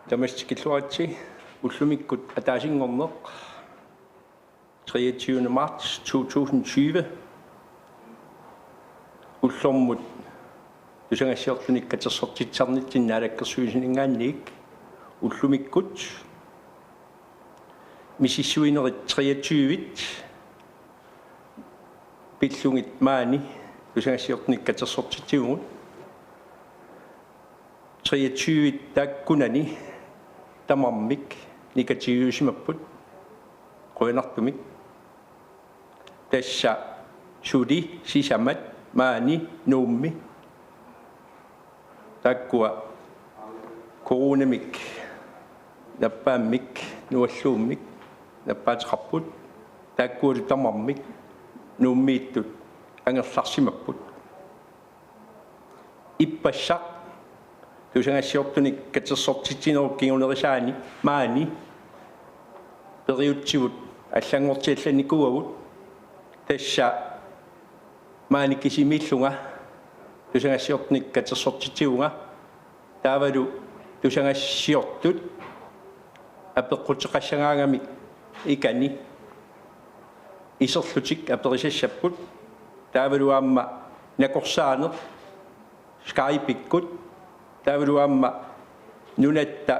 Тамастикиллуатси уллумиккут атаасингорнеқ 23. marts 2020 уллормут тусангассиортуник катерсортитсарнитсин наалаккерсуисинингаанниик уллумиккут мисиссуинерит 23-вит пиллугит маани тусангассиортуник катерсортитсигугут 23-вит тааккунани тамармик никатигиусимаппут qoinartumik tassa sudi sisamat maani nuummi takkua koronamik nappaamik nualluummik nappaatiqarput taakkuuli tamarmik nuummiittut angerlarsimapput ippassaq tusangassiortunik katersortitinerup kingunerisaani maani periutsivut аллангортиалланикуагут тасса maanikkisimillunga tusangassiortunik katersortitiunga taavalu tusangassiortut apeqqutiqassagaangami ikani iserlutik aperisassaput taavalu aamma nakorsaaneq Skype-ikkut taavalu aamma nunatta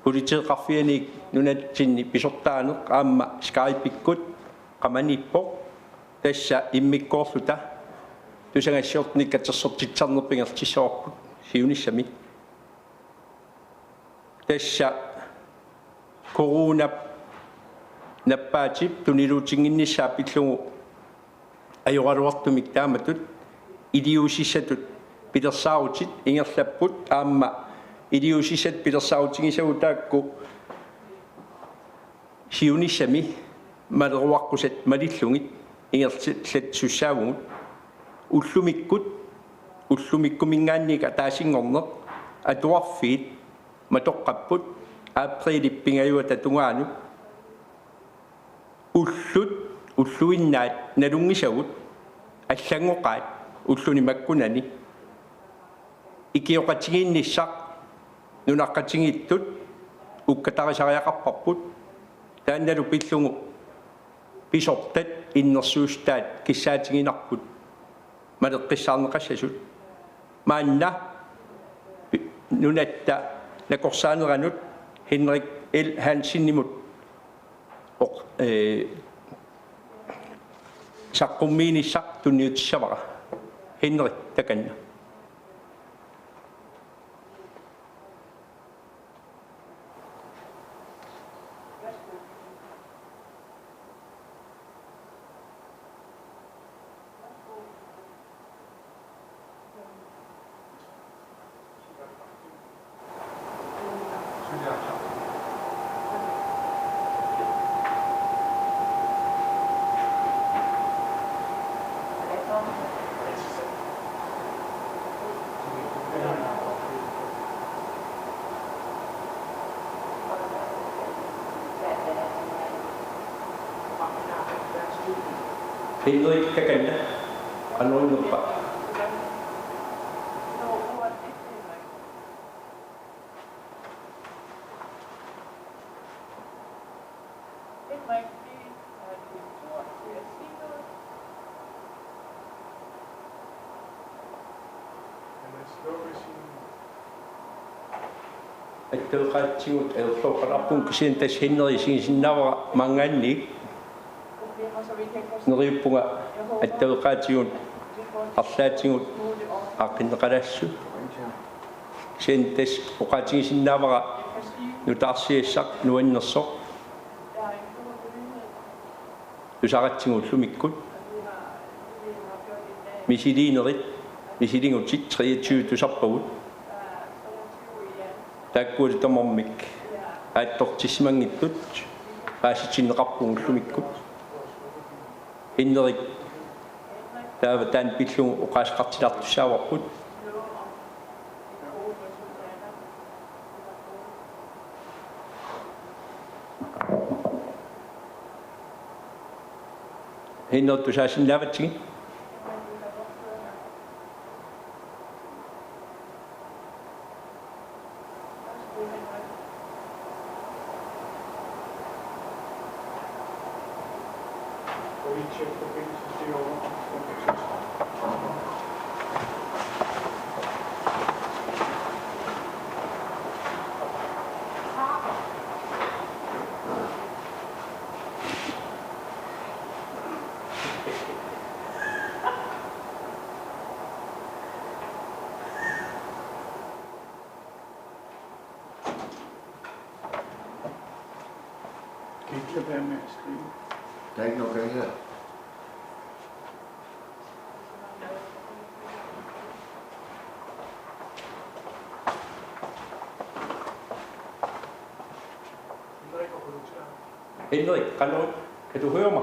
politieqarfianik nunatsinni pisortaaneq aamma Skype-ikkut qamanippoq tassa immikkoorluta tusangassiortunik katersortitsarnerpingertissoorput siunissami tassa corona nappaatip tuniluutinginnissaapillugu ajoraluartumik taamatut iliusissatut pilersaarutit ingerlapput aamma iliusissat pilersaarutingisagu taakku siunissami maleruaqqusat malillungit ingerlatsussaavungut ullumikkumingaannik ataasingorneq atuarfiit matoqqapput aaprilippiнгаюа татунгаанут уллуиннаат налунгисагут аллангоqaат уллуни маккунани икиоqatigiinnissaq nunaqqatigiittut ukkatarisariaqarparput taannalu pillungu pisortat innersuustaat kissaatinginarput maleqqissaarneqassasut maanna nunatta nakorsaaneranut Henrik L. Hansinimut saqqummiinissaq tunniutissavara Henrik takanna Henrik takanna anoinnerpa atteqaatsigut ersoqarpun kisintas Henrisigisinnaavara mangaannik neriuppunga atteqaatigut arlaatigut aqqinneqalassu sentas oqaatigisinnaavara nutaarsiassaq nuannersoq tusaqatsigut ullumikkut misiliingutit 23 tusarpagut taakkuuli tamarmik aattortissimangittut paasitsinneqarpugu ullumikkut Henrik taavataan pillungu uqaasqartilartussaavarput Henrik tusaasinnaavatsigi Kan ikke lade være med at skrive. Der er ikke noget gang her. Henrik, kan du høre mig?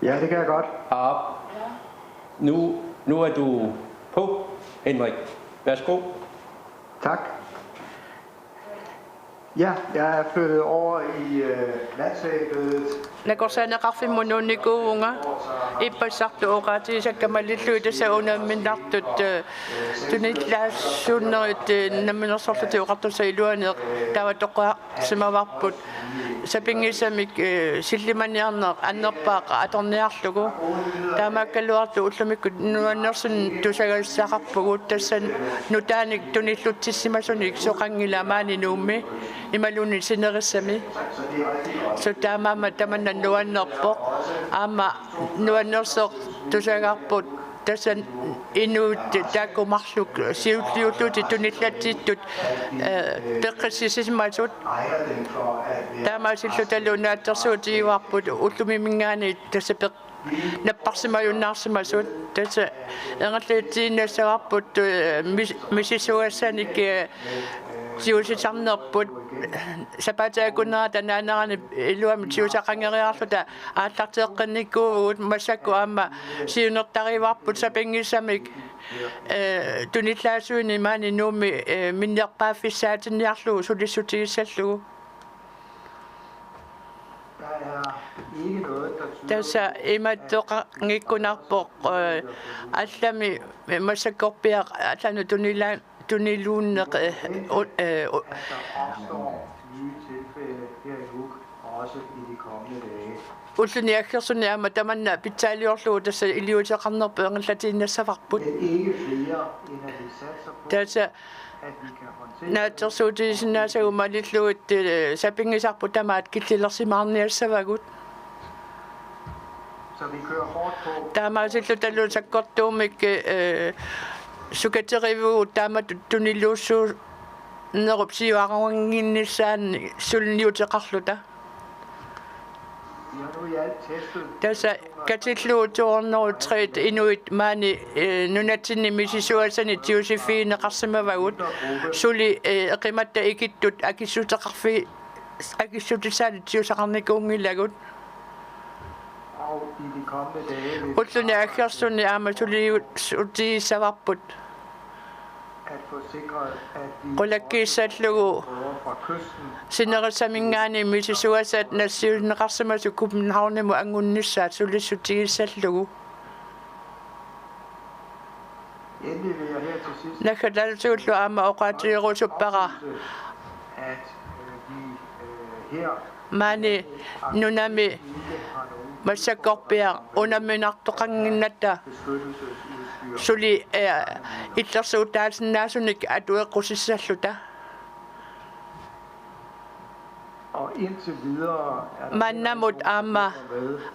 Ja, det kan jeg godt. Ja. Nu er du på, Henrik. Værsgo. Tak. Ja, jeg er flyttet over i landsvæbet. Nagorsanaqarfi mununikuunga ippasartuoqaati sakkamalilluita saunaminartut tunillaassuunnerit namminersorluti oqartusa iluaneq tavatoqqa simavarput sapingisamik sillimaniarneq annerpaaqa atorniarlugu taamaakkalluartu ullumikku nuannersun tusagassaqarpugut tassan nutaanik tunillutsissimassunik soqangilamaani nuummi imaluni sinerissami so taamaama tamanna nuannerpoq aama nuannersoq tusagarput tassan inuut taakkumarluk siulliulluti tunillatsiittut peqqissisimasut taamaasillu naattersuutiivarput ullumiminngaani tassapeq napparsimayunnaarsimasut tassa engerluutiinnassaqarput misisuassanik siusisarnerput sapataakunera tanaanerani iluami siusaqangeriarluta aallarteeqqinnikkuugut massakku aama siunertarivarput sapingissamik tunillaasuuni maani nuumi minnerpaaffissaatiniarlugu sulissutigissallugu tassa imattoqangikkunarpoq allami massakkorpiaq allanu tuniluunneq ulluni aggersuni aama tamanna pitsaaliorlugu tassa iliuteqarnerpu engallatiinnassaqarput tassa naattersuutiisinnaasagу малиллугит сапингисарпу тамаат киллилерсимаарниассавагут таамаасиллу таллу саккортуумик сукатеривуу таамат туниллууссуу неруп сиуарангиннissaанни сулниутеқарлута таса катиллуутуорнерутреит инуит маани нунатсинни мисисуасани тиусиффиинеқарсимавагут сули эқиматта икиттут акиссутеқарфи акиссутисаали тиусақарникуунгилагут уллуни аггерсуни аама сулиут утииссаварпут qulakkiissaallugu sinerissamingaani misisuasaat nassiuneqarsimasu Københavnimu angunnissaat sulissutigissallugu nakhalalsuullu aama oqaatiirusuppara maani nunami massakkorpiaq unamminartoqanginnatta suli illersuutaasinnaasunik atueqqusissalluta mannamut aama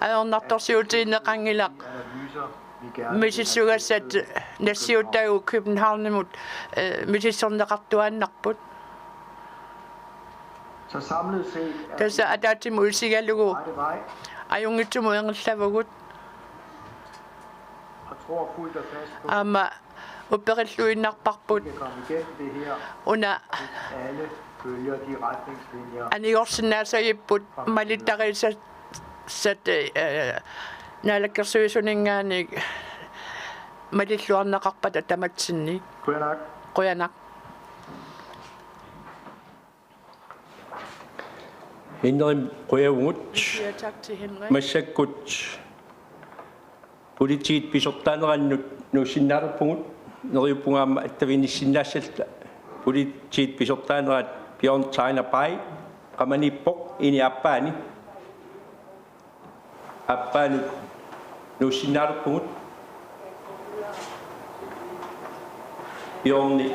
aornartorsiutiineqangilaq misissugassat nassiuttagu Københavnimut misissorneqartuaannarput tassa ataatimu ulsigallugu ajungitsumu engellavugut aama upperilluinnarparput una aniorsinnaasayupput malittariissat naalakkersuisuninngaanik malilluarneqarpata tamatsinnik quyanak Henrik quyavugut tak til Henrik massakkut politiit pisortaanerannut nuusinnaarpungut neriuppungaamma attavinissinnaassalta politiit pisortaanerat Bjørn Tegner Bay qamanippoq ini appaani nuusinnaarpungut piorni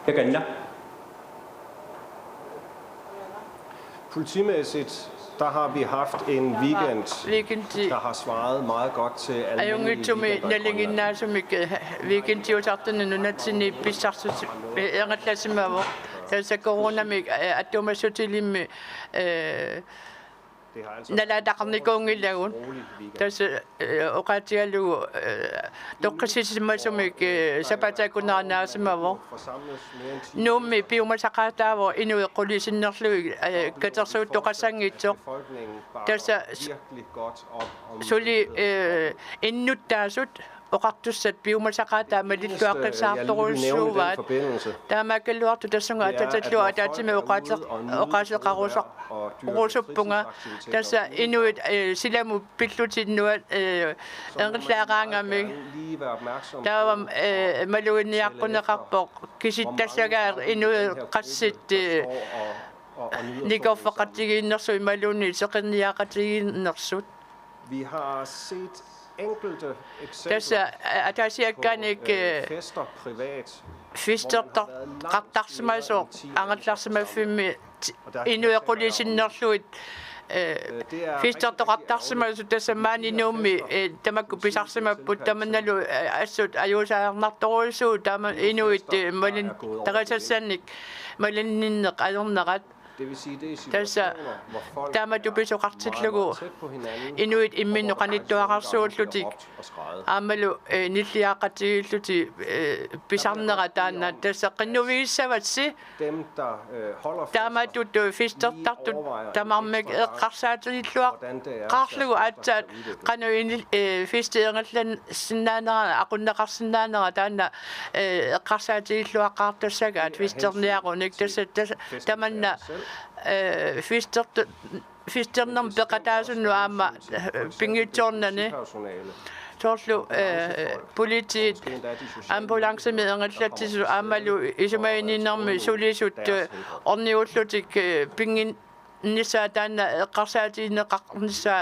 takanna. Politimæssigt, der har vi haft en weekend, der har svaret meget godt til almindelige weekender i Grønland. weekend jotartana nunatsini pissarsu engatlasimavo tasa corona mig atomasutilim naladaqarnikuungillagun tasa oqatialu toqqisisimasumik sapatakunarnaasimavo nummi piumasaqaataavo inueqqulisinnerlui katersuut toqassangitsoq tasa suli innuttaasut oqartussat piumasaqaataa malilluaqqissaartoruussuuvaat taamakalluartu tassunga tatatlu ataatimi oqaasleqarusaq urusuppunga tassa inuit silamu pillutinnuat enqillaaqaangami taavam maluinniaqquneqarpoq kisittassagaar inuit qassit nikorfaqatigiinnersui maluunni seqinniaqatigiinnersut Vi har set enkelte tassa eksempler ataasiakkanik på fester privat. fistertartarsimaso angatlarsimafimmi inuequlisinnerluit fistertoqartarsimasu tasamaani nuummi tamakku pisarsimapput tamannalu assut ajuusaarnartoruussuu tama inuit malin taqasassannik malinninneq alernerat Det vil sige, det er tassa situationer, hvor folk taamatupisoqartillugu meget tæt på hinanden, inuit imminnoqanittuaqarsuullutik og skrædet. amalu nilliaqatigiilluti pisarnera taanna tassa qinnuviissavatsi Dem, der holder fester, taamatut fistertartut tamarmik eqqarsaatigiilluaq hvordan det er, qarlugu aatsaat qanu fisteerngallan sinnaanera aqunneqarsinnaanera taanna eqqarsaatigiilluaqqaartassagaat fisterniaqunik tassa tamanna fisternerm peqataasunnu aama pingitsornani personale. torlu politiet ambulancemeerangallatsisu aamalu isumaininermi sulisut orniullutik pingin nissa taanna eqqarsaatiinneqarnissa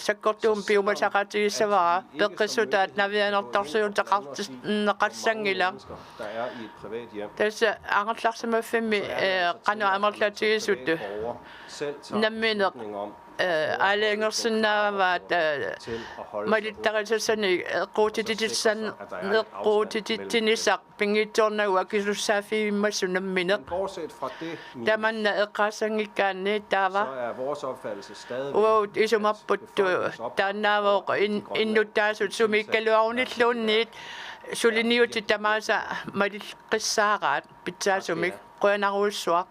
sakkortuum piumasaqatigisavara peqqissutaat navianertarsuutaqartisneqassangila Der er i et privat hjem. tassa angerlarsimafimmi qanu amerlatigisut Borger selv tager nammineq beslutning om alengersinnaavaat til at holde malittarisasani quutititsanneqquutitittinissaq pingitsornagua kisussaafimmassu nammineq Bortset fra det, tamanna eqqaassangikkaanni taava så er vores opfattelse stadig uut isumarput taannaavooq innuttaasut sumikkaluarunilluunniit suliniuti tamaasa malilqissaaraat pitsaasumik quanaruussuaq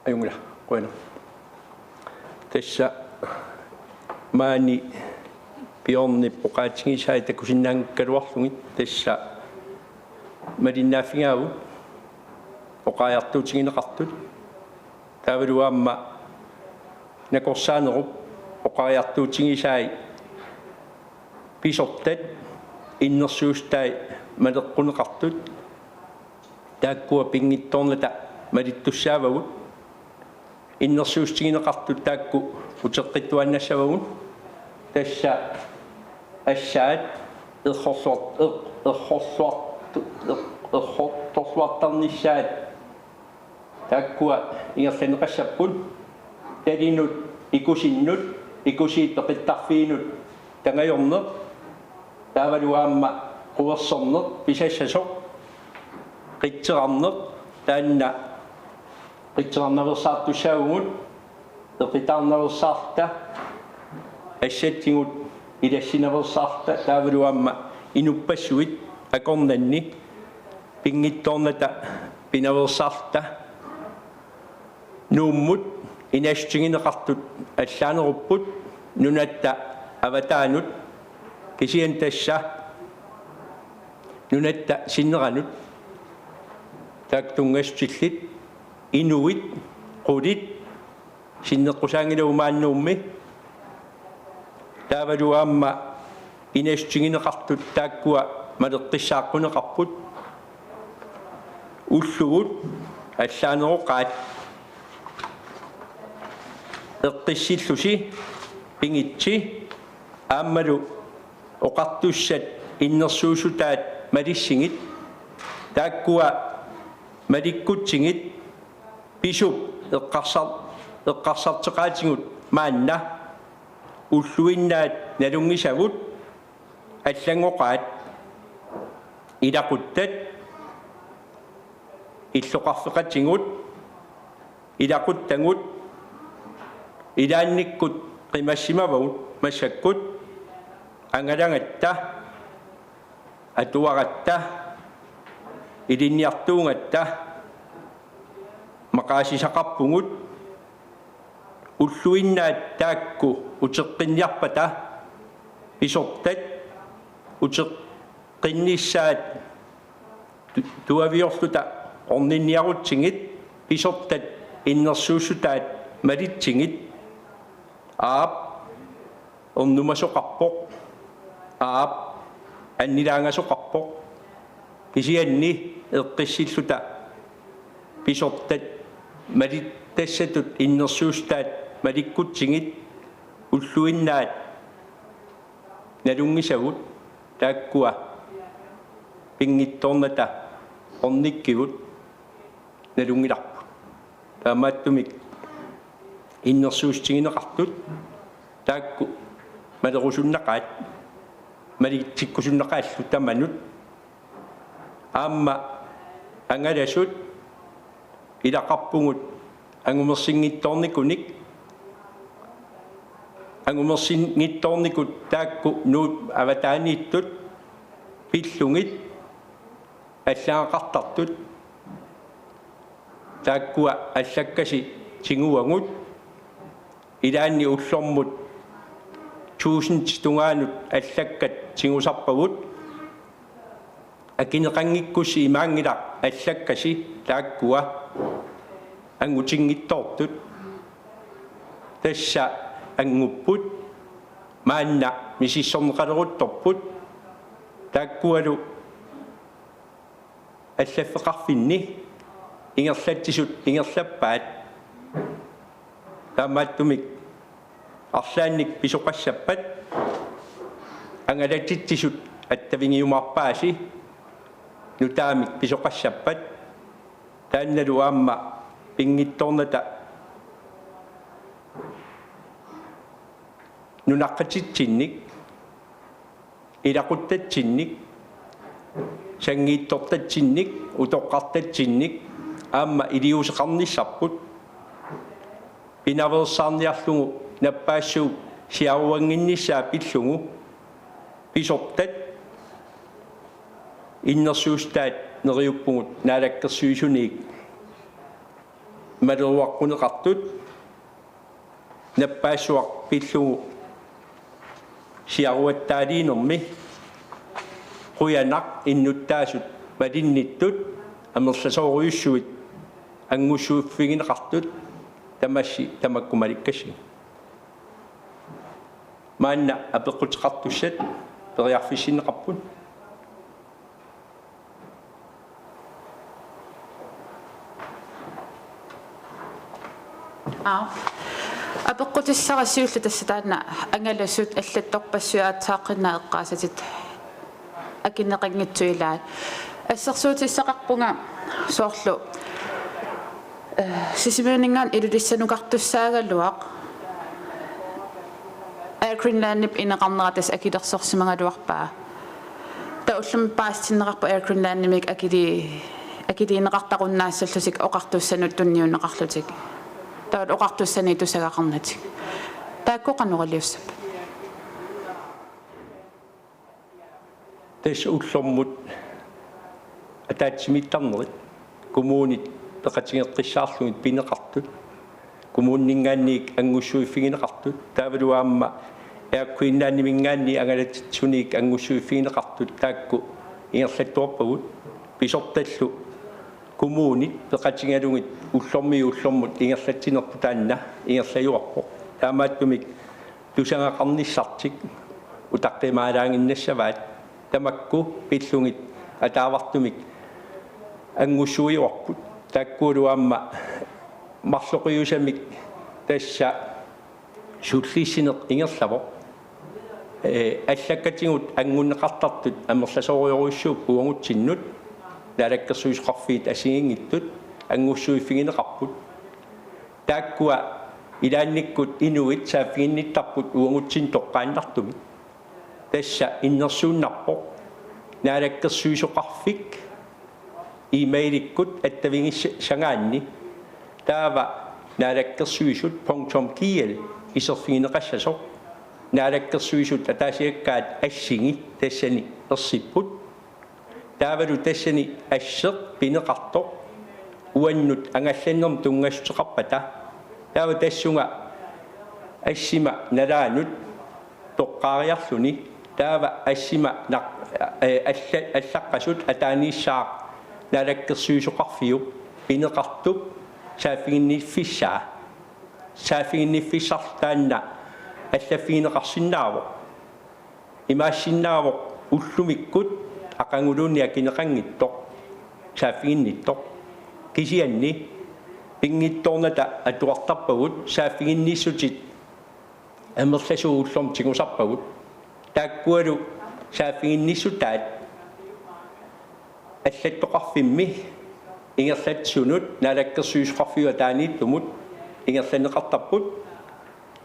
Ayungla, bueno. Tässä maani pionni pokaatsingisai takusinnaangkaluarlungit tässä madinnaafingaavu pokaajartuutigineqartut taavaluaamma nakorsaanerup pokaajartuutigisai pisortat innersuustai maleqquneqartut taakkua pingittornata malittussaavagut innersuustigineqartut taakku uteqqittuannassavagun tassa assaat erhortorsuartarnissaat taakkua ingerlaneqassappun talinut ikusinnut ikusiitpeqittarfiinut tangajorneq taavaluaamma quersorneq pisassasoq qitserarneq taanna qitserarnaversaartussaagugut eqitarnaversaarta assattingut ilassinaversaarta taavaluaamma inuppassuit akornanni pingittornata pinaversaarta nuummut inastigineqartut allaanerupput nunatta avataanut kisian tassa nunatta sinneranut taaktungastillit inuit qulit sinneqqusaangiluumaannuummi taavaluaamma inastigineqartut taakkua maleqqissaaqqunеqarput ullugut аллаанероқаат эққиссиллуси пингитси ааммалу оқартуссат иннерсуусутаат малиссигит тааккуа маликкутсигит писуп эққарсартеқаатингут маанна уллуиннаат налунгисагут аллангоқаат илақуттат иллоқарфеқатингут илақуттангут илаанниккут қимассимавагут массаккут ангалангатта атуаратта илинниартуунгатта мақаасисақарпугут уллуиннаат таакку утеққинниарпата писортат утеққинниссаат туавиорлута орнинниарутсигит писортат иннерсуусутаат малитсигит аап орнумасоқарпоқ аап аннилаангасоқарпоқ кисианни эққиссиллута писортат малиттассатут иннерсуустаат маликкутсигит уллуиннаат налунгисагут тааккуа пингитторната орниккигут налунгиларпу таамааттумик иннерсуустигинеқартут таакку малерусуннақаат малитсиккусуннақааллу таманут аама ангаласут илақарпугут ангумерсингитторникуник ангумерсингитторникут таакку нуут аватаанииттут пиллугит аллаақартартут тааккуа аллаккаси тингуагут илаанни уллормут туусинт тунгаанут аллаккат тингусарпагут акинеқангиккуси имаангилақ аллаккаси тааккуа ангутингиттортут тасса ангуппут маанна мисиссорнеқалерутторпут тааккуалу аллаффеқарфинни ингерлаттисут ингерлаппаат таамааттумик арлаанник писоқассаппат ангалатитсисут аттавингиумарпааси нутаамик писоқассаппат таанналу аама пингитторната нунаққатитсинник илақуттатсинник сангииттортатсинник утоққартатсинник аама илиусеқарниссарпут пинаверсаарниарлугу наппаассуу сиаруангинниссаа пиллугу писортат иннерсуустаат нериуппугут наалаккерсуисуниик малеруаққунеқартут наппаассуақ пиллугу сиаруаттаалиинерми қуянақ иннуттаасут малинниттут амерсасоориуссуит ангуссууффигинеқартут тамасси тамаккумаликкаси маанна апеқутеқартуссат периарфиссинеқарпут апеққутиссарасиуллу тассатаана ангалассут аллатторпассуаатсааққинаа эққаасатит акиннеқангитсуилаат ассерсуутиссақарпунга соорлу сисимуунингаан илулиссанукартуссаагаллуақ Airgreenland инеқарнератас акилерсорсимагалуарпаа та уллум паастиннеқарпа Airgreenland-мик акилиинеқартақуннаассаллусик оқартуссанут тунниунеқарлутик таут оқартуссани тусагақарнатик тааккоқанералиуссап тэс уллормут атаатсимиттарнерит коммуунит пеқатингеққиссаарлугит пинеқартут коммууннингаанник ангуссуиффигинеқартут таавалуаама Airgreenland-мингаанни агалатитсуник ангуссуиффигинеқартут таакку ингерлаттуарпагут писорталлу коммуунит пеқатингалугит уллормут ингерлатсинерпу таанна ингерлаюарпо таамааттумик тусангақарниссартик утаққимаалаангиннассаваат тамакку пиллугит атаавартумик ангуссуиуарпут таккуулуамма марлоқиусамик тасса суллиссинеқ ингерлаво аллаккатигут ангуннеқартартут амерласориоруссууп уангутсиннут налаккерсуисқарфиит асигингиттут ангуссуиффигинеқарпут тааккуа илаанниккут инуит сааффигинниттарпут уангутсин тоққааннартуми тасса иннерсууннарпо налаккерсуисоқарфик имейликкут аттавингис сангаанни таава налаккерсуисут.kl исерфигинеқассасо налаккерсуисут атаасиаккаат ассиги тассани ерсиппут таавалу тассани ассеқ пинеқарто уаннут ангалланнерм тунгассутеқарпата таава тассунга ассима налаанут тоққаариарлуни таава ассима аллаққасут атааниссаа налаккерсуисоқарфиу пинеқартуп саафигинниффиссаа саафигинниффиссартаанна аллаффигинеқарсиннаавоқ имаассиннаавоқ уллумиккут ақангулуунни акинеқангиттоқ сааффигинниттоқ кисианни пингитторната атуартарпагут сааффигинниссутит амерласуууллорм тигусарпагут тааккуалу сааффигинниссутаат аллаттоқарфимми ингерлатсунут налаккерсуисқарфиуа таанииттумут ингерланеқартарпут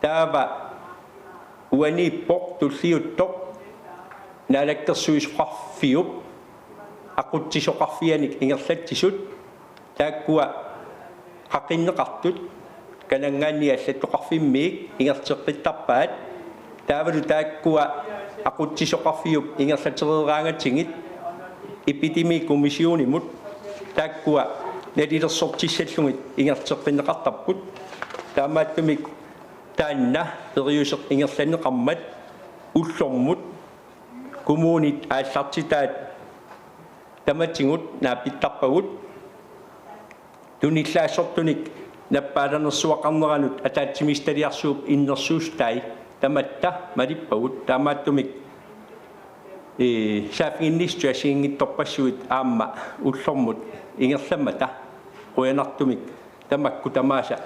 таава уаниппоқ туллиуттоқ налаккерсуисқарфиуп ақутсисоқарфианик ингерлатсисут тааккуа қақиннеқартут канангаанни аллаттоқарфиммиик ингертеққиттарпаат таавалу тааккуа ақутсисоқарфиуп ингерлатерераангатсигит эпидеми комиссионимут тааккуа налилерсортиссаллугит ингертеққиннеқартарпут таамааттумик таанна периусеқ ингерланеқармат уллормут коммунит ааллартитаат таматсигут наапиттарпагут туниллаассортуник наппааланерсуақарнеранут атаатсимисталиарсууп иннерсуустай таматта малиппагут таамааттумик саафигиннисту асиингитторпассуит аама уллормут ингерламмата қуянартумик тамакку тамааса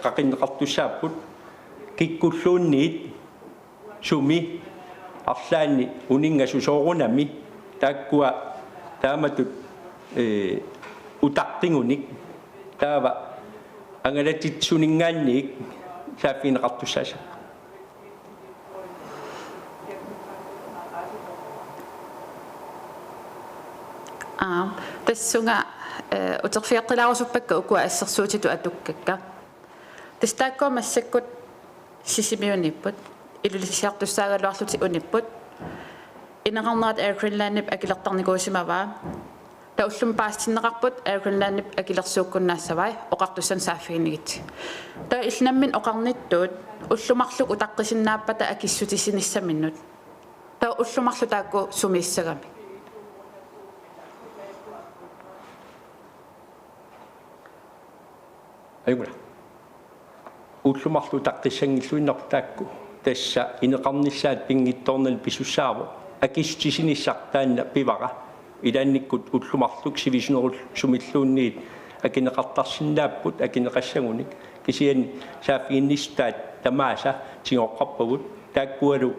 қақиннеқартуссааппут киккуллуунниит суми арлаанни унингасусоорунами тааккуа тааматут утартингуник таава ангалатитсунингаанниик сааффигинеқартуссааса тассунга утерфиаққилаарусуппакка укуа ассерсуутиту атуккакка тастааккоо массаккут сисимиуниппут илулисиартуссаагалуарлути униппут инеқарнерат Air Greenland-нип акилертарникуусимаваа тауллум паастиннеқарпут Air Greenland-нип акилерсууккуннаассавай оқартуссан сааффигинигит таа илнаммин оқарниттуут уллумарлук утаққисиннааппата акиссутисиниссаминнут таа уллумарлу таакку сумииссагами айгула уллумарлу таққиссангиллуиннартаакку тасса инеқарнissaат пингитторнал писуссааво акистисиниссартаанна пивара илаанниккут уллумарлук сивисунерул сумиллуунниит акинеқартарсиннааппут акинеқассагуник кисиан саафигиннистаат тамааса тигоққарпагут тааккуалу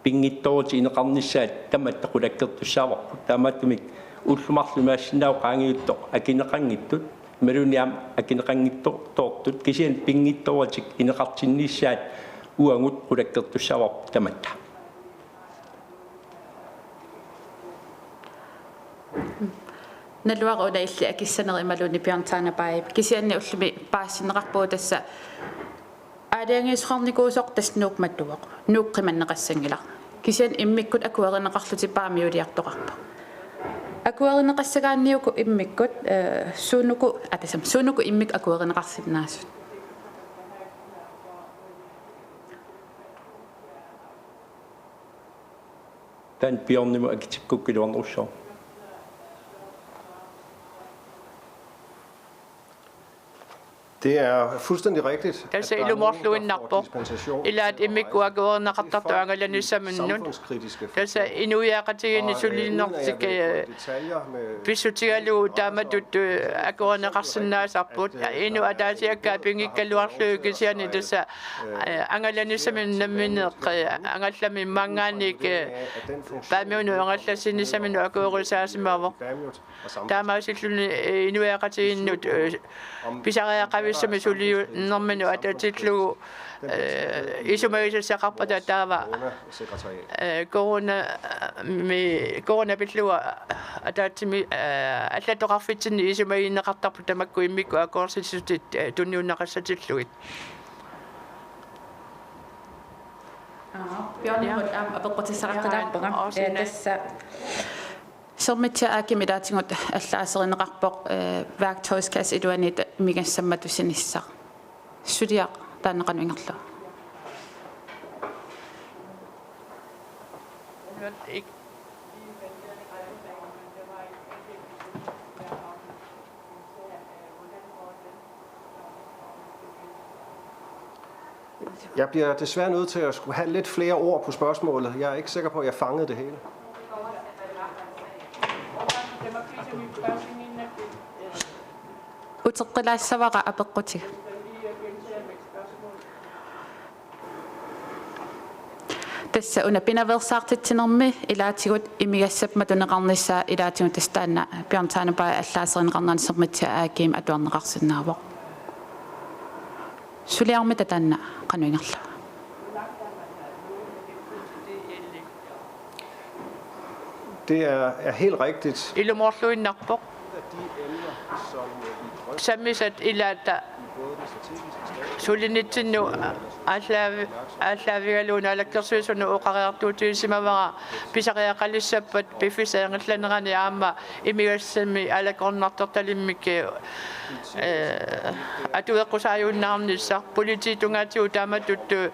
пингитторути инеқарнissaат таматтақулаккертуссааварпут таамааттумик уллумарлу маассиннаау qaangiuttoq акинеқангиттут малуниам акинеқангиттортуут кисиан пингитторутик инеқартиннissaат уангут qulakkertussaavarpu tamatta налуара улаилли акиссанери малуни пиартаанапаи кисианни уллуми паассинеқарпуу тасса аалиангиисоқарникуусоқ таснуук маттуақ нуукқиманнеқассангила кисиан иммиккут акуаринеқарлути паамиулиартоқарпа акуаринеқассагаанниуку иммиккут суунуку иммик акуаринеқарсимнаасут тан пиорниму акитиккуккилуарнеруссоо Det er fuldstændig rigtigt, at der er nogen, der får dispensation. Eller at imikku agorna qatartuangalani samanun. Tässä inuiaqatiini sulinortike pisutigalu tamatut agorna qarsinnaasarput inu ataasiakka pingikkaluarluuki siani tassa angalani samannaminneq angallami mangaanik paamiunu angallasini saminu agoorisaasimaavo taamaasilluni inuiaqatiinnut pisariaqavissami suliu nermanu atatitlugu isumaisasaqarpata taava corona billua ataatimi allatoqarfitsinni isumainneqartarpu tamakku immikku akorsissutit tunniunnaqassatillugit Bjørn apeqotisaraqalaappunga tässä Sermitja akimidaatingut allaaserinaqarpoq værktøjskasse iduanit migassammatussinissa sudiaq taanneqanuingerlu Jeg bliver desværre nødt til at skulle have lidt flere ord på spørgsmålet. Jeg er ikke sikker på, at jeg fangede det hele. Uteqqilaissavara apeqqutik Tässä una pinaversaartittinermi ilaatigut imigassapmatuneqarnissaa ilaatigut tastaanna Bjørn Tanebai allaaseriniqarnansermitsia aakiim atuarneqarsinnaavoq Suliarmi tatanna qanuingerlu Det er helt rigtigt. Ilumorluinnarpoq sammisat ilaata sulinitsinnu ааслаавигалуна алаккерсуисуну оқариартуутиисимавара писариақалиссаппат пифисаангерланерани аама имигассами алакорнарторталиммикки атуеққусааюннаарниссар полититунгатиу тааматтутту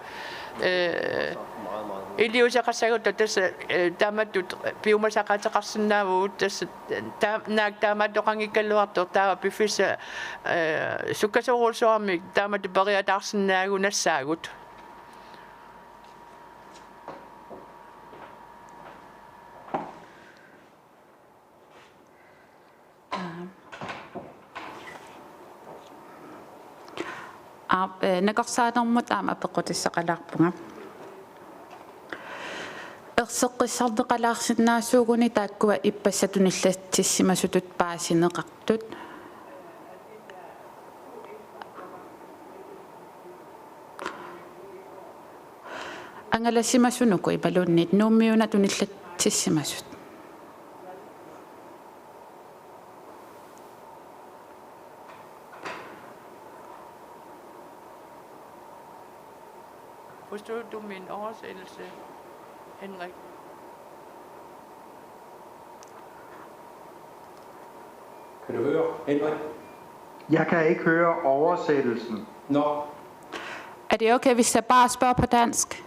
илиусақассагутта тасса тааматтут пиумасақатеқарсинаавуут тасса наак тааматтоқангиккаллуартор таава пифиса суккасоруусуармик тааматту периатаарсинаагунассаагут naqarsaanermut aama apeqqutissaqalaarpunga erseqqissarneqalaarsinnaasuuguni taakkua ippassatunillatsissimasutut paasineqartut angalasimasunuku ipalunnit nuummiuna tunillatsissimasut Forstod du min oversættelse, Henrik? Kan du høre, Henrik? Jeg kan ikke høre oversættelsen. Nå. Er det okay, hvis jeg bare spørger på dansk?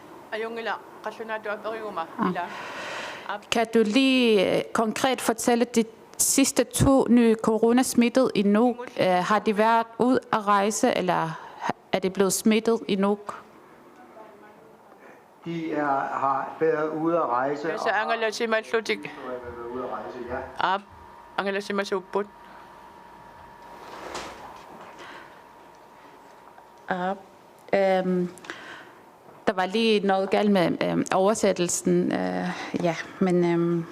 Kan du lige konkret fortælle de sidste 2 nye coronasmittede i Nuuk? Har de været ud at rejse, eller er de blevet smittet i Nuuk? De har været ude at rejse. Så Angela Simaslutik. Ja. Angela Simasuput. Der var lige noget galt med oversættelsen, ja, men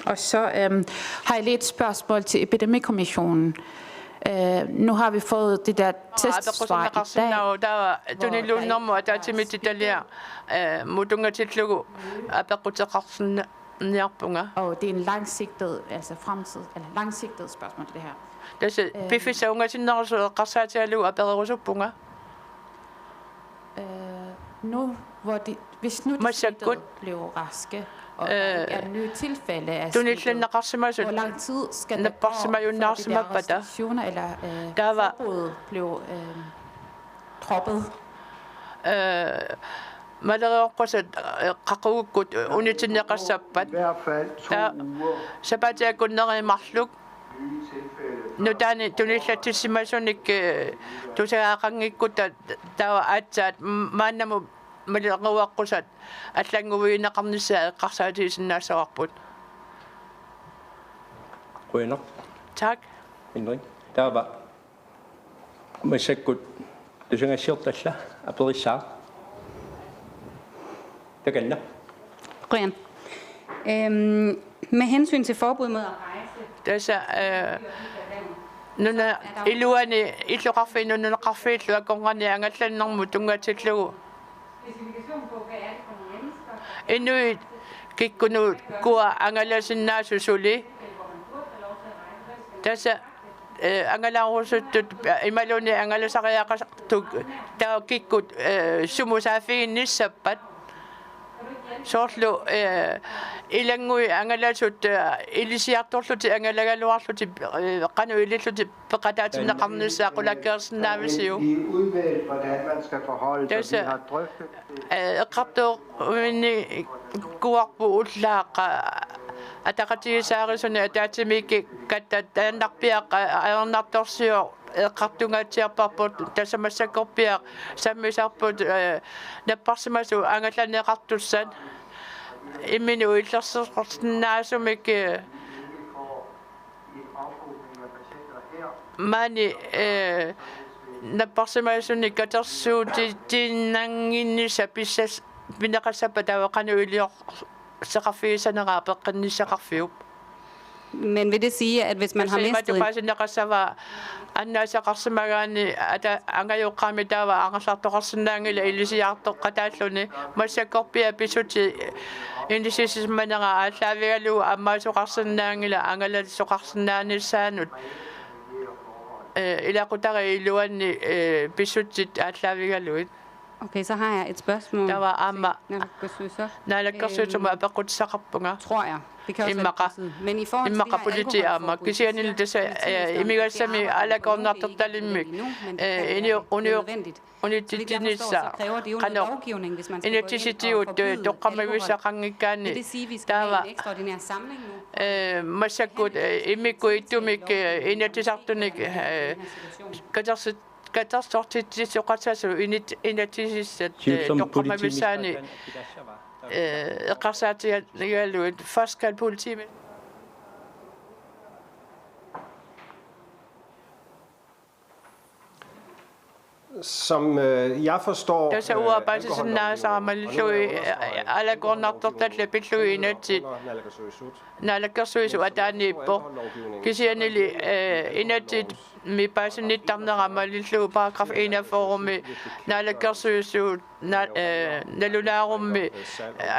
og så har jeg lige et spørgsmål til Epidemikommissionen. Nu har vi fået det der testsvar i dag. Der er nogle nummer, der er til mit italiener. Modunga til klugo. Og det er en langsigtet, altså fremtid, eller langsigtet spørgsmål, det her. Det er befisset unge til når så græsser til at løbe og bedre også bunga. Nu, hvor de, hvis nu de smittede blev raske, og er nye tilfælde af smittet, hvor lang tid skal det gå, før de der restriktioner eller forbud blev droppet? Малереоққусат қақугуккут унитинеқассаппат I hvert fald 2 uger. сапатиаккуннеримарлук nutani tunillattissimaasunik tusagaaqangikkutta tawa aatsaat maannamu maliqawaqqusat аллангувиинеқарнissaa эққарсаатиисиннаассаварпут Quener. tak Indring. Der var massakkut tusangassiortalla aperissaa. Takanna. Brian. Med hensyn til forbud mod at rejse. tässä nuna iluani illuqarfi nunaqarfiillu akongani angallannermu tungatillugu inuit kikkunu kua angalasinnaasussuli tässä angalarusuttut imaluni angalasariaqasartuk taa kikkut sumusaafiinnissappat soorlu ilangui angalasut ilisiartorluti angalagaluarluti qanu ililluti peqataatinneqarnissaa qulakkeersinnaavisiu I udvalget, hvordan man skal forholde sig. Vi har drøftet det. eqqartuuminni kuarpu ullaaqa ataqatigisaarisuni ataatimiki kattaannarpiaqa aernartorsiu eqqartungaatiarparput tasamassakorpiaq sammisarput napparsimasu angallaneqartussan imminu illersernaasumik mani napparsimasuni katersuuti tinnanginnissa pissas pineqassappa tavaqanu ilior seqarfiisaneraa peqqannissaqarfiup. Men vil det sige, at hvis man har mistet en... annaasaqarsimagaani ata angajuqqaami taava angasartoqarsinnaangila ilisiartoqqataalluni massakkorpia pisuti indisisismanera aallaavigalu ammaasuqarsinnaangila angalassoqarsinnaanissaanut ilaqutari iluanni pisutit aallaavigaluit. Okay, så har jeg et spørgsmål. Der var amma. Naalakkersuutuma apequtissaqarpunga. Tror jeg. Det kan også være men i forhold til det her alkoholforbud, kisianil dessa immigratsami alakornartortalimmik unitittinissa qano inittisitiut toqqamavissaqanngikkaanni taava massakkut immikku ittumik inattisartunik katersortittissoqatsaasu inattisissat toqqamavissaani eqqarsaatigaluit faskal politimen Som jeg forstår... Tässä uarbeidelsesnaasaamallu alakornartortalla pillui inatsit naalakkersuisu ataanniippo kisianili inatsit mipaasinittarnerammalillu paragraf 1 forumi naalakkersuisu nalulaarummi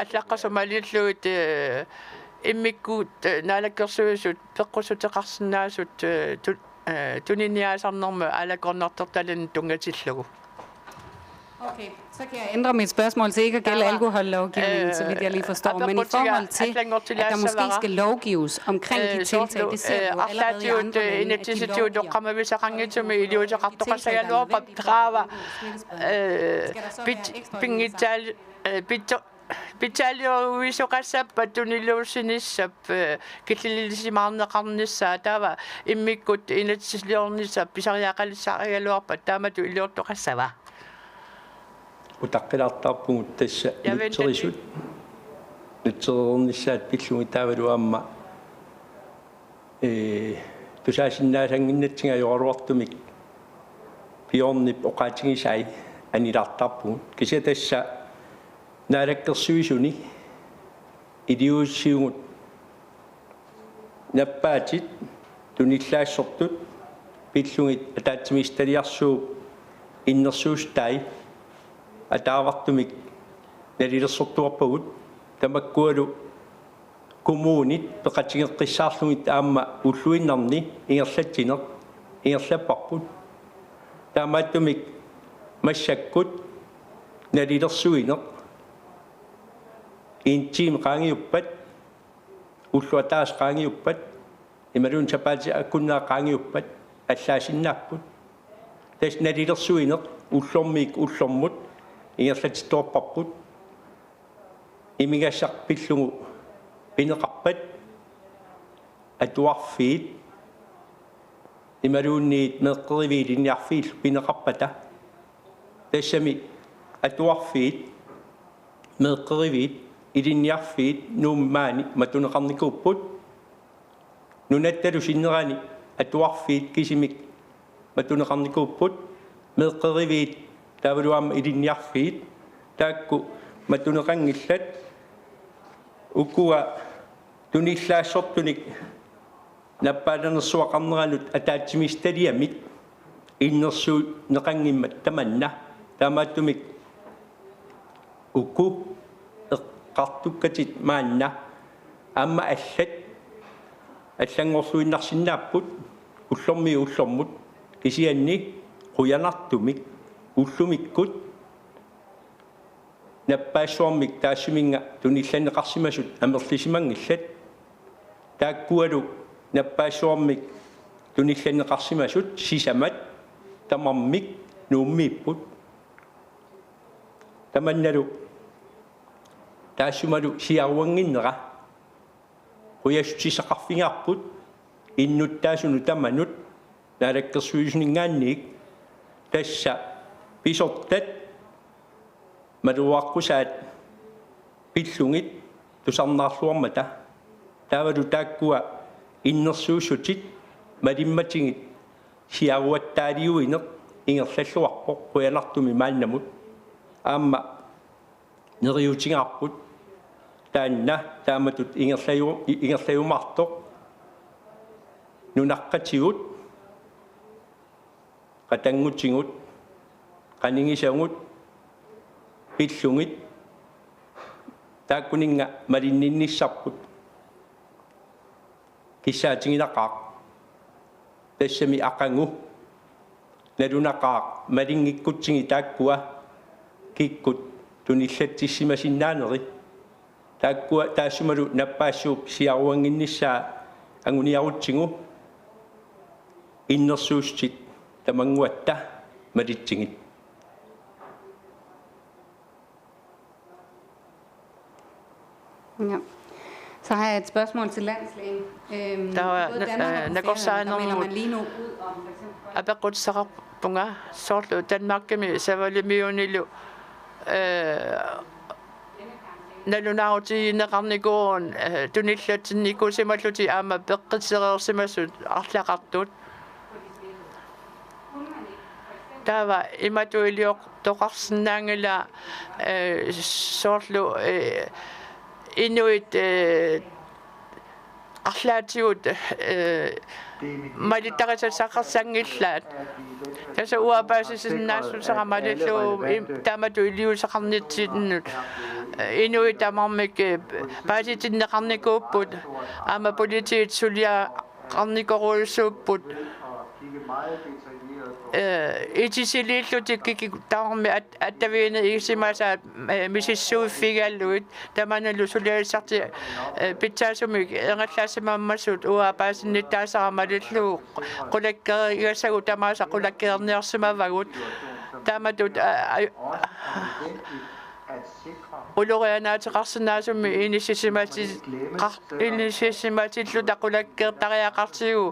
allaqqasumalilluit immikkuut naalakkersuisut peqqusuteqarsinnaasut tuniniaasarnermu alakornartortalan tungatillugu. Okay, så kan jeg ændre mit spørgsmål til ikke at gælde alkohollovgivningen, så vidt jeg lige forstår. Men i forhold til, at der måske skal lovgives omkring de tiltag, det ser vi jo allerede i andre lande, at de lovgiver. Pitalio visoqassappa tuniluusinissap killilisimaarneqarnissaa taava immikkut inatsisliornissap pisariaqalissaarigaluarpat taamatu iliortoqassava utaqqilartarpungut tassa nutserisut nutserornissaat pillugi taavaluamma tusaasinnaasangиннатсига yoruartumik piornip oqaatigisai anilartarpungut kisia tassa naalakkersuisuni idiuussiungut nappaatit tunillaassortut pillungit ataatimistaliarsuu innersuustai ataavartumik nalilersortuarpagut tamakkualu kommunit peqatigeqqissaarlungit aamma ulluinnarni ingerlattiner ingerlapparput taamaattumik massakkut nalilersuiner intim qaangiuppat ulluataas qaangiuppat imalun sapaati akkunna qaangiuppat allaasinnapput tas nalilersuiner ullormiik ullormut ingerlatittorparput imigassarpillugu pineqarpat atuarfiit Imaruunniit meeqqeriviilinniarfiil pineqarpata. Tassami atuarfiit meeqqeriviit ilinniarfiit nuummaani matuneqarnikuupput. Nunattalu sinnerani atuarfiit kisimik matuneqarnikuupput meeqqeriviit taavaluamma ilinniarfiit taakku matuneqangillat ukua tunillaasortunik nappaalernersuaqarneranut ataatsimistaliamik innersuu neqangimmat tamanna taamaattumik ukku eqqartukkatit maanna amma allat аллангорлуиннарсиннааппут уллормиу уллормут кисианни қуянартумик уллумиккут наппаассуармик таассуминга тунилланеқарсимасут амерлисимангиллат тааккуалу наппаассуармик тунилланеқарсимасут сисамат тамармик нууммииппут таманналу таассумалу сиаруангиннера Huyastisaqarfingaarput innuttaasunu tamanut naalakkersuisunningaanniik tassa pisortat maluaqqusaat pillungit tusarnaarluarmata taavalu taakkua innersuussutit malimmatingit siaruattaaliuineq ingerlalluarpoq quyanartumi maannamut aamma neriutigaarput taanna taamatut ingerlayumartoq nunaqqatigut qatangutigut qaningisangut pillungit taakkuninga malinninnissarput kissaatinginaqaaq tassami aqangu nalunaqaaq malinngikkutsigi taakkua kikkut tunillattissimasinnaaneri taakkua taassumalu nappaassuup siaruanginnissaa anguniarutsingu innersuustit tamanguatta malitsingit Ja. Så har jeg et spørgsmål til landslægen. Nagorsaannermut man lige nu ud om for eksempel апеқутсақарпунга соорлу танмарками савалимиунилу налунаарутигинеқарникуун туниллатинникусималлути аама пеққитсереерсимасут арлақартут тава иматуилиоқ тоқарсинаангила соорлу инуит арлаатигут малиттарисассақарсангиллаат таса уапаасисиннаассусақамалиллу тааматуилиусақарнитсиннут инуит тамармик пааситиннеқарникууппут аама политиит сулиа қарникоруйссууппут итисилииллутик таарми аттавиина игсимасаат мисиссууффигааллуит таманалу сулиассарти питсаасумик энгаллаассимааммассут уаапаасинниттаасарамалиллу qulakkeeri igasagu tamaasa qulakkeerniarsimavagут тааматут улорианаатеқарсинаасумми инисисиматиллу тақулаккеэртариақартигу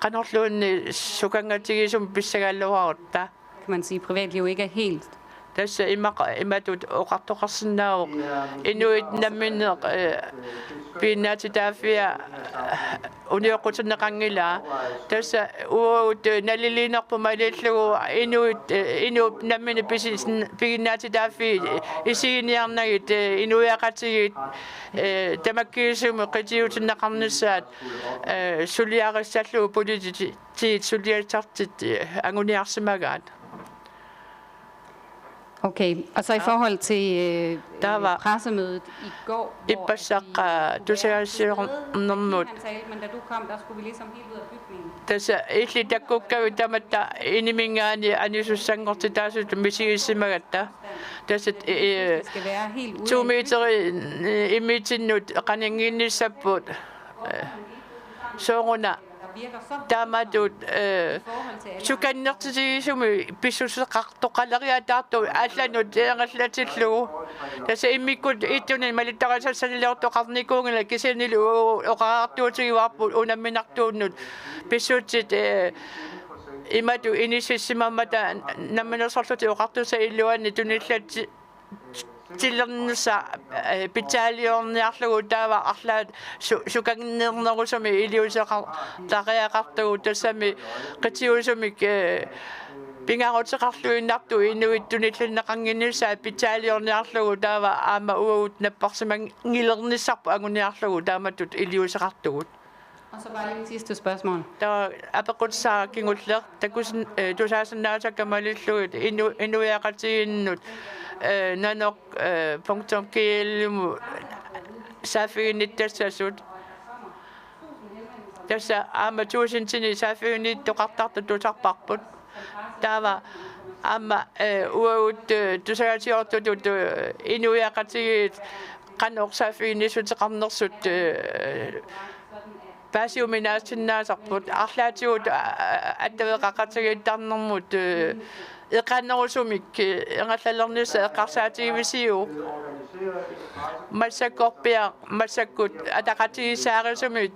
qanorluunni sukangatigisum pissagalluarutta kan man sige, privatliv ikke er helt. tassa imatut oqartoqarsinnaauq inuit nammineq piinnaatitaafia unioqutunneqangila tassa uut naliliinerpumalillugu inuut nammine piginnaatitaafi isiiniarnagit inuiaqatigit tamakkiisumi qitiutinneqarnissaat suliarissallu politiit suliatartit anguniarsimagaat. Okay, og så i forhold til pressemødet i går, hvor du sagde selv om men da du kom, der skulle vi ligesom helt ud af bygningen. Tässä itse takkukkavit tamatta inimingaani anisussanngorti taasut misigisimagatta. Tässä 2 meteri imitinnut qaninginnissapput. Sooruna tamatut sukannertisiisumi pissuseqartoqaleriataartu алланут иангаллатиллугу таса иммиккут иттунин малиттарасассалилиортоқарникуунгила кисинилу оқаартуутигиварпу унамминартууннут писсуутсит имату инисиссимаммата намминерсорлути оқартуса иллуанни туниллатти тиллернуса питаалиорниарлугу таава арлаат сукагнернерусами илиусеқар тариақартугу тассами қитиусумик пингарутеқарлуиннарту инуиттуниллуннеқангиннусаа питаалиорниарлугу таава аама уагут наппарсимангилерниссарпу агуниарлугу тааматут илиусеқартугут. Og så bare lige et sidste spørgsmål. Der apaqutsaa kingulleq takusin tusaasannaasakkamalillugut inuiaqatiinnut nanoq .kl saafiginnittassasut tassa aama tuusintini saafiginniittoqartartu tusarparput taava aama uagut tusagatiortutut inuiaqatigit qanoq saafiginnisuteqarnersut паасиуминаасиннаасарпут арлаатиут аттавеқақатагиттарнэрмут эқаннерусумик энгаллалерниса эққарсаатигивисиу массаккорпиа массаккут атақатигисаарисумит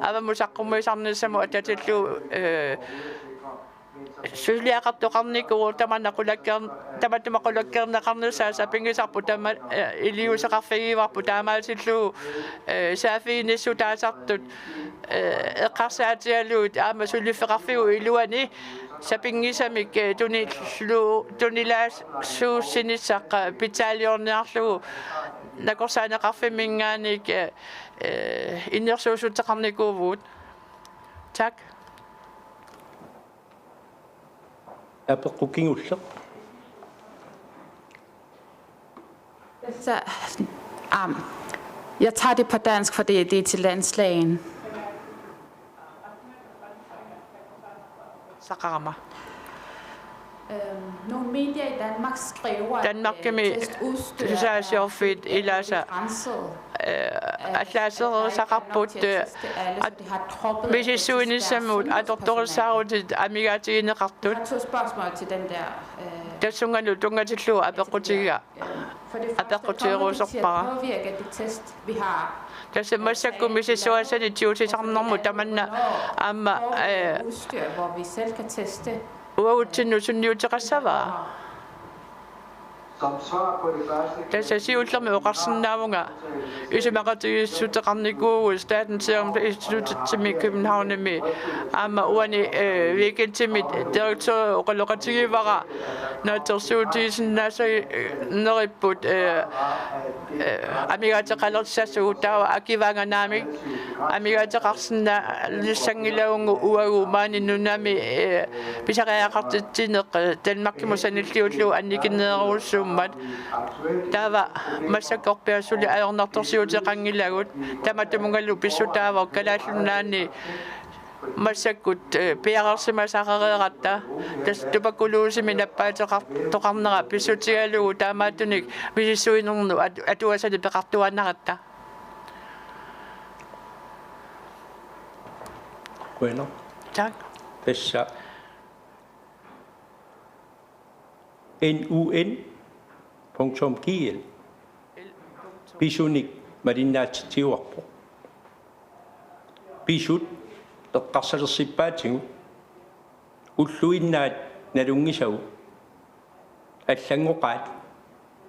авамусаққуммисарниссаму ататиллу сулиақартоқарникуу таматумақулаккернеқарнусаа сапингисарпу тама илиусеқарфигиварпу таамаатиллуу саафииниссу таасартут эққарсаатиалуут аама сулиффеқарфигу илуани сапингисамик тунилаассууссиниссаққа питаалиорниарлугу накорсаанеқарфимингааник иннерсуусутеқарникуувут так апеққукингуллеқ Så, jeg tager det på dansk, for det er til landslagen. Sakarama. Nogle medier i Danmark skriver, Danmark kan med testudstyr ilasa атлаасерер сақарпут мисиссуинissамут аторторсаарутит амигаатигинеқартут тассунгану тунгатиллуу апеққутигига апеққутиерусерпара тасса массакку мисиссуасани тиутисарнэрму таманна аама уаутсинну сунниутеқассаваа tässä siultamme oqarsinnaavunga isimaqatigissuteqarnikuugu Statens Serum Institut i Københavnimi aama uani weekendtimit direktør oqaloqatigivara natersuutiisinnaasai neripput amigateqalertissassugu taawa akivaanganaamik amigateqarsinna lissangilaungu uagu maaninunami pisariaqartittineq Danmarkimusanilliullu annikinneeruussu taava massakkorpiassuli ajornartorsiuteqangilagut tamatumungallu pissutaava kalaallunaani massakkut piaqarsimasaqereeratta tas tupakuluusimi nappaatеqartoqarnera pissutigalugu taamaatunik misissuinernu atuasali peqartuannaratta Bueno. tak Tässä NUN.gl Pisunik marinnaatitiuarpo Pisut teqqarsalersippaatingu ulluinnaat nalungisagu аллангоqaat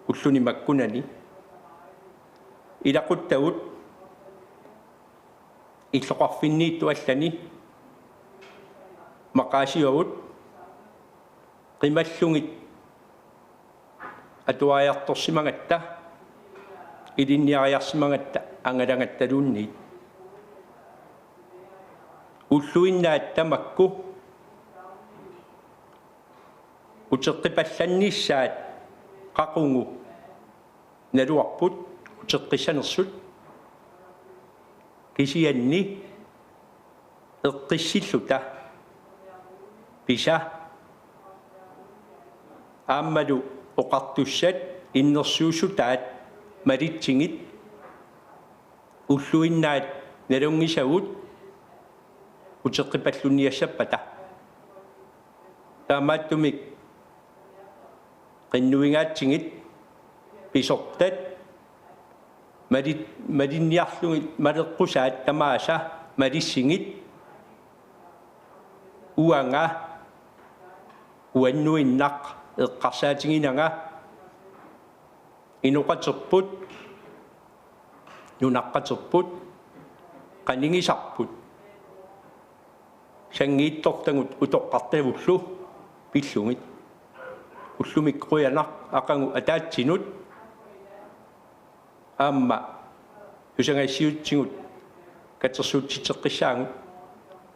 уллуни маккунани илақуттагут иллоқарфинниитту аллани мақаасиугут qimallungit atuajartorsimagatta ilinniariarsimagatta angalangattaluunniit ulluinnaattamakku uteqqipallannissaat qaqungu naluarput uteqqisanersut kisianni eqqissilluta pisa aammalu oqartussat innersuusutaat malittingit ulluinnaat nalungisagut uteqqipalluniassapata taamaattumik qinnuingaatsigit pisortat malinniarlungit maleqqusaat tamaasa malissingit uanga uannuinnaq eqqarsaatinginanga inuqaterput nunaqqaterput qaningisarput sangiittortangut utoqqartavullu pillungit ullumik quyanaq aqangu ataatsinut aamma usangassiutsingut katersuutiteqqissaangut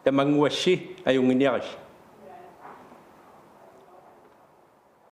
tamanguassi ajunginiaris